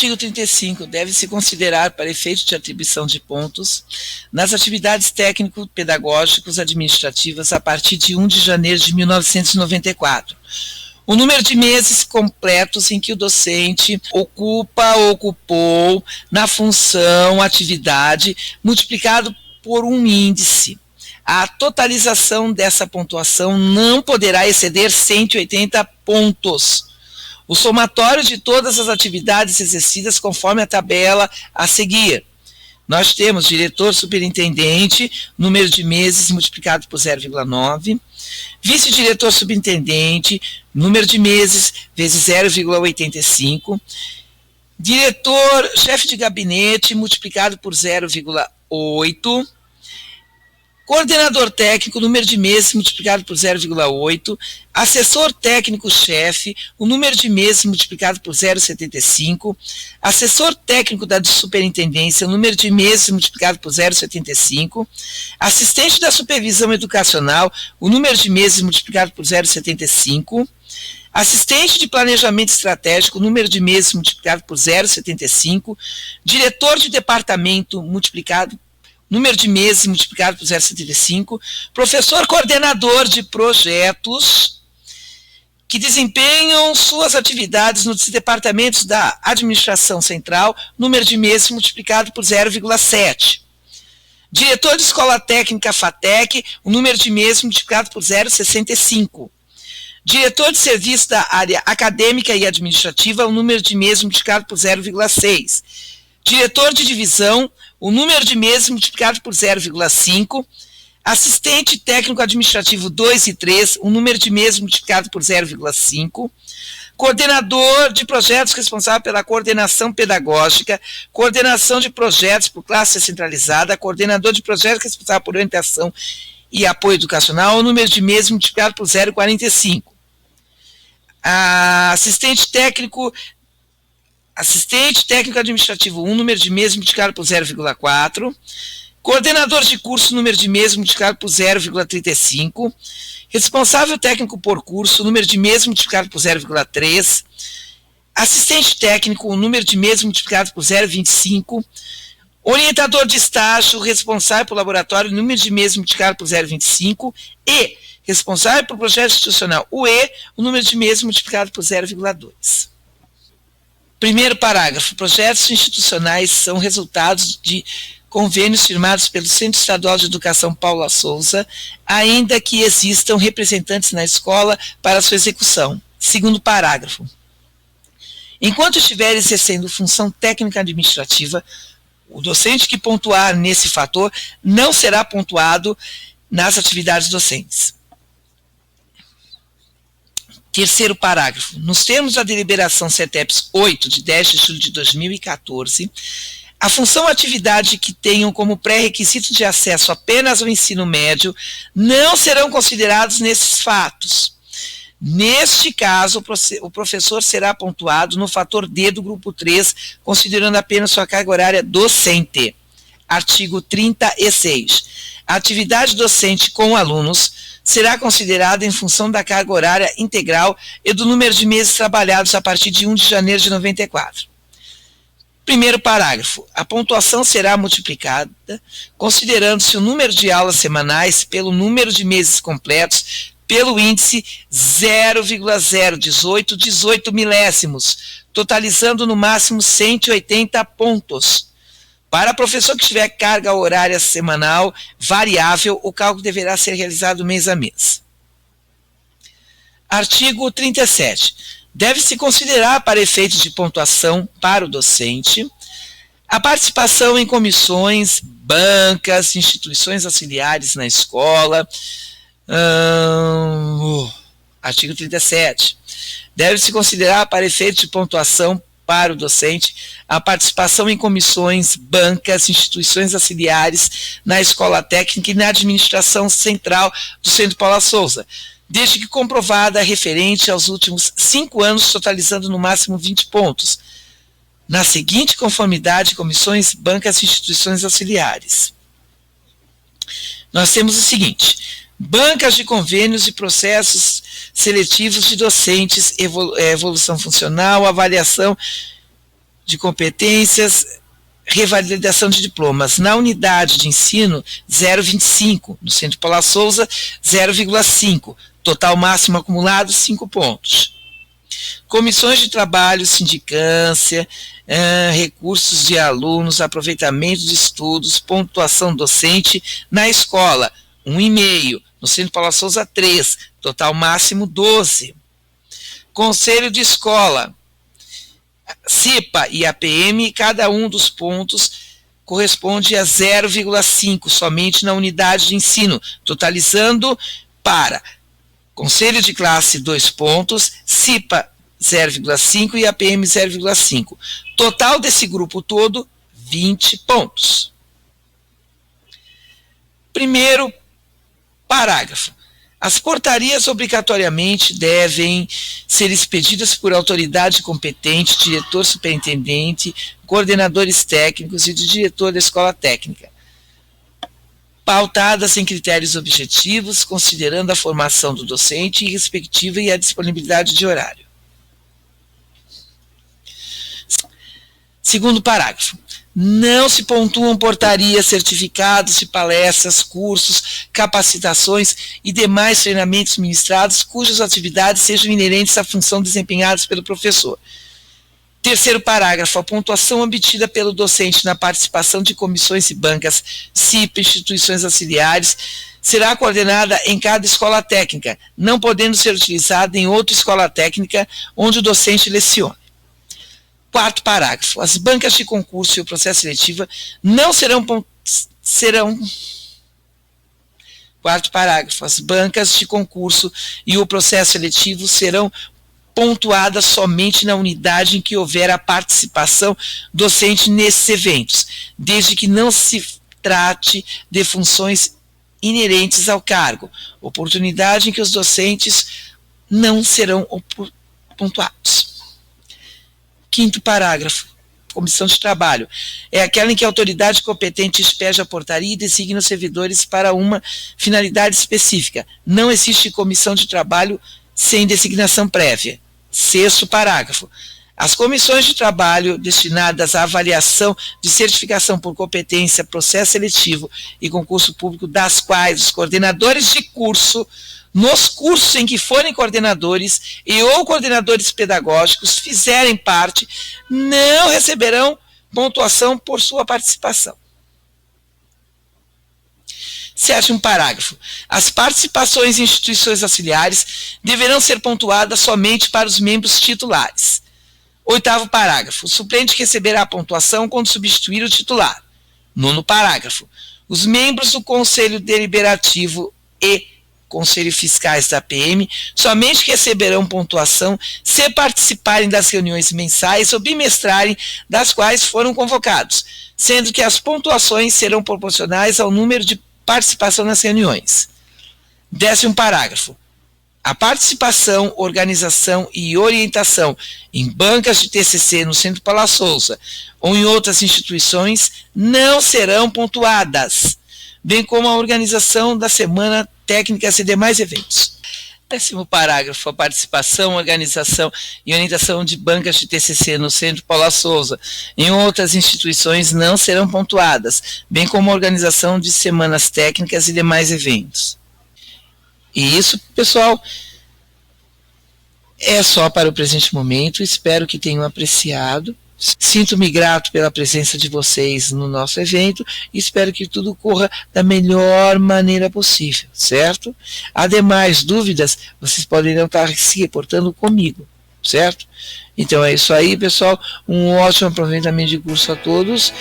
Artigo 35. Deve-se considerar, para efeito de atribuição de pontos, nas atividades técnico-pedagógicas administrativas a partir de 1 de janeiro de 1994, o número de meses completos em que o docente ocupa ou ocupou na função, atividade, multiplicado por um índice. A totalização dessa pontuação não poderá exceder 180 pontos. O somatório de todas as atividades exercidas conforme a tabela a seguir. Nós temos diretor superintendente, número de meses multiplicado por 0,9, vice-diretor superintendente, número de meses vezes 0,85, diretor, chefe de gabinete multiplicado por 0,8, coordenador técnico, número de meses multiplicado por 0,8, assessor técnico-chefe, o número de meses multiplicado por 0,75, assessor técnico da superintendência, o número de meses multiplicado por 0,75, assistente da supervisão educacional, o número de meses multiplicado por 0,75, assistente de planejamento estratégico, número de meses multiplicado por 0,75, diretor de departamento multiplicado número de meses multiplicado por 0,75, professor coordenador de projetos que desempenham suas atividades nos departamentos da administração central, número de meses multiplicado por 0,7. Diretor de escola técnica FATEC, o número de meses multiplicado por 0,65. Diretor de serviço da área acadêmica e administrativa, o número de meses multiplicado por 0,6. Diretor de divisão, o número de meses multiplicado por 0,5, assistente técnico administrativo 2 e 3, o número de meses multiplicado por 0,5, coordenador de projetos responsável pela coordenação pedagógica, coordenação de projetos por classe centralizada, coordenador de projetos responsável por orientação e apoio educacional, o número de meses multiplicado por 0,45. Assistente técnico administrativo 1, número de meses multiplicado por 0,4, coordenador de curso, número de meses multiplicado por 0,35, responsável técnico por curso, número de meses multiplicado por 0,3, assistente técnico, número de meses multiplicado por 0,25, orientador de estágio, responsável por laboratório, número de meses multiplicado por 0,25 e responsável por projeto institucional UE, o número de meses multiplicado por 0,2. Primeiro parágrafo. Projetos institucionais são resultados de convênios firmados pelo Centro Estadual de Educação Paula Souza, ainda que existam representantes na escola para sua execução. Segundo parágrafo. Enquanto estiver exercendo função técnica administrativa, o docente que pontuar nesse fator não será pontuado nas atividades docentes. Terceiro parágrafo. Nos termos da deliberação CETEPS 8, de 10 de julho de 2014, a função ou atividade que tenham como pré-requisito de acesso apenas ao ensino médio não serão considerados nesses fatos. Neste caso, o professor será pontuado no fator D do grupo 3, considerando apenas sua carga horária docente. Artigo 36. A atividade docente com alunos será considerada em função da carga horária integral e do número de meses trabalhados a partir de 1 de janeiro de 94. Primeiro parágrafo. A pontuação será multiplicada considerando-se o número de aulas semanais pelo número de meses completos pelo índice 0,018 milésimos, totalizando no máximo 180 pontos. Para professor que tiver carga horária semanal variável, o cálculo deverá ser realizado mês a mês. Artigo 37. Deve-se considerar para efeitos de pontuação para o docente a participação em comissões, bancas, instituições auxiliares na escola. Artigo 37. Deve-se considerar para efeitos de pontuação para o docente a participação em comissões, bancas, instituições auxiliares na escola técnica e na administração central do Centro Paula Souza, desde que comprovada referente aos últimos 5 anos, totalizando no máximo 20 pontos. Na seguinte conformidade, comissões, bancas e instituições auxiliares. Nós temos o seguinte: bancas de convênios e processos seletivos de docentes, evolução funcional, avaliação de competências, revalidação de diplomas. Na unidade de ensino, 0,25. No Centro Paula Souza, 0,5. Total máximo acumulado, 5 pontos. Comissões de trabalho, sindicância, recursos de alunos, aproveitamento de estudos, pontuação docente na escola, 1,5. No Centro Paula Souza, 3. Total máximo, 12. Conselho de escola, CIPA e APM, cada um dos pontos corresponde a 0,5, somente na unidade de ensino, totalizando para Conselho de classe 2 pontos, CIPA 0,5 e APM 0,5. Total desse grupo todo, 20 pontos. Primeiro parágrafo. As portarias obrigatoriamente devem ser expedidas por autoridade competente, diretor superintendente, coordenadores técnicos e diretor da escola técnica, pautadas em critérios objetivos, considerando a formação do docente respectiva e a disponibilidade de horário. Segundo parágrafo. Não se pontuam portarias, certificados e palestras, cursos, capacitações e demais treinamentos ministrados cujas atividades sejam inerentes à função desempenhadas pelo professor. Terceiro parágrafo. A pontuação obtida pelo docente na participação de comissões e bancas, CIP, instituições auxiliares, será coordenada em cada escola técnica, não podendo ser utilizada em outra escola técnica onde o docente leciona. Quarto parágrafo. As bancas de concurso e o processo seletivo não serão... Quarto parágrafo. As bancas de concurso e o processo seletivo serão pontuadas somente na unidade em que houver a participação docente nesses eventos, desde que não se trate de funções inerentes ao cargo, oportunidade em que os docentes não serão pontuados. Quinto parágrafo, comissão de trabalho. É aquela em que a autoridade competente expede a portaria e designa os servidores para uma finalidade específica. Não existe comissão de trabalho sem designação prévia. Sexto parágrafo. As comissões de trabalho destinadas à avaliação de certificação por competência, processo seletivo e concurso público, das quais os coordenadores de curso, nos cursos em que forem coordenadores e ou coordenadores pedagógicos fizerem parte, não receberão pontuação por sua participação. Sétimo parágrafo. As participações em instituições auxiliares deverão ser pontuadas somente para os membros titulares. Oitavo parágrafo. O suplente receberá a pontuação quando substituir o titular. Nono parágrafo. Os membros do Conselho Deliberativo e Conselho Fiscais da PM somente receberão pontuação se participarem das reuniões mensais ou bimestrais das quais foram convocados, sendo que as pontuações serão proporcionais ao número de participação nas reuniões. Décimo parágrafo. A participação, organização e orientação em bancas de TCC no Centro Paula Souza ou em outras instituições não serão pontuadas, bem como a organização da semana técnicas e demais eventos. Décimo parágrafo. A participação, organização e orientação de bancas de TCC no Centro Paula Souza em outras instituições não serão pontuadas, bem como a organização de semanas técnicas e demais eventos. E isso, pessoal, é só para o presente momento. Espero que tenham apreciado. Sinto-me grato pela presença de vocês no nosso evento e espero que tudo corra da melhor maneira possível, certo? Ademais, dúvidas, vocês poderão estar se reportando comigo, certo? Então é isso aí, pessoal. Um ótimo aproveitamento de curso a todos.